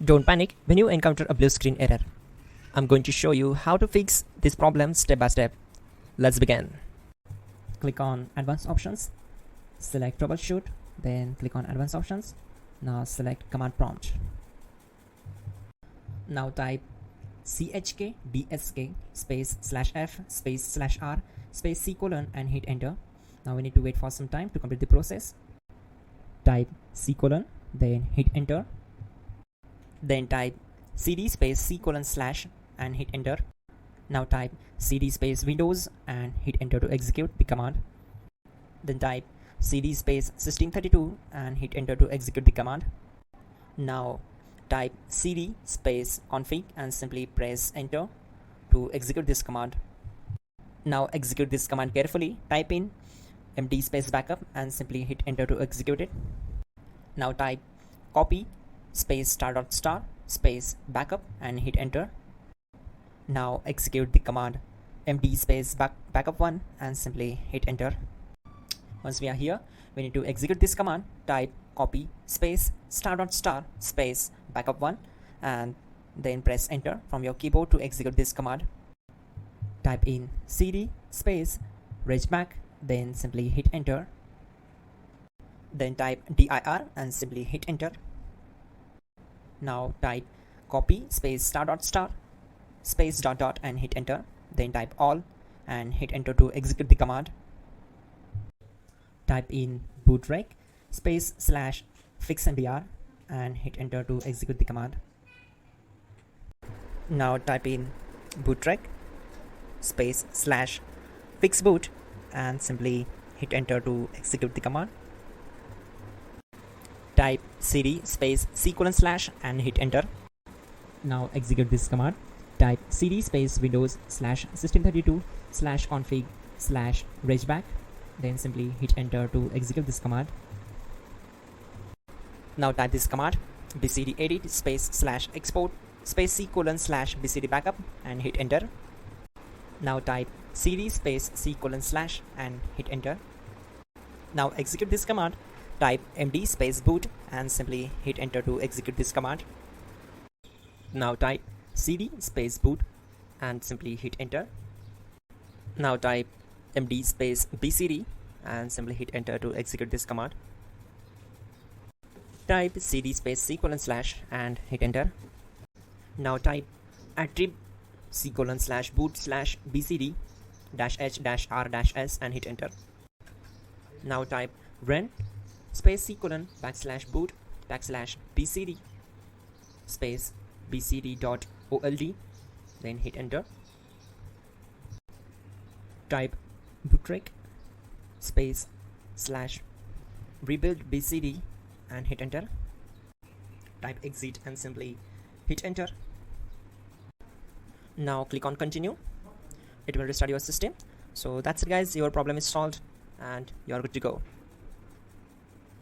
Don't panic when you encounter a blue screen error. I'm going to show you how to fix this problem step by step. Let's begin. Click on Advanced Options, select Troubleshoot, then click on Advanced Options. Now select Command Prompt. Now type chkdsk space /f space /r space c colon and hit enter. Now we need to wait for some time to complete the process. Type c colon, then hit enter. Then type cd space c colon / and hit enter. Now type cd space Windows and hit enter to execute the command. Then type cd space system32 and hit enter to execute the command. Now type cd space config and simply press enter to execute this command. Now execute this command carefully. Type in md space backup and simply hit enter to execute it. Now type copy space *** space backup and hit enter. Now execute the command md space backup1 and simply hit enter. Once we are here, we need to execute this command. Type copy space *** space backup1 and then press enter from your keyboard to execute this command. Type in cd space regback, then simply hit enter. Then type dir and simply hit enter. Now type copy space *** space .. and hit enter. Then type all and hit enter to execute the command. Type in bootrec space /fixmdr and hit enter to execute the command. Now type in bootrec space /fixboot and simply hit enter to execute the command. Type cd space c colon / and hit enter. Now execute this command. Type cd space Windows /system32 /config /regback, then simply hit enter to execute this command. Now type this command bcd edit space /export space c colon /bcd backup and hit enter. Now type cd space c colon / and hit enter. Now execute this command. Type md space boot and simply hit enter to execute this command. Now type cd space boot and simply hit enter. Now type md space bcd and simply hit enter to execute this command. Type cd space c colon / and hit enter. Now type attrib c colon /boot /bcd -h -r -s and hit enter. Now type run space c colon /boot /bcd space bcd.old, then hit enter. Type bootrec space /rebuild bcd and hit enter. Type exit and simply hit enter. Now click on continue. It will restart your system. So that's it guys, your problem is solved and you are good to go.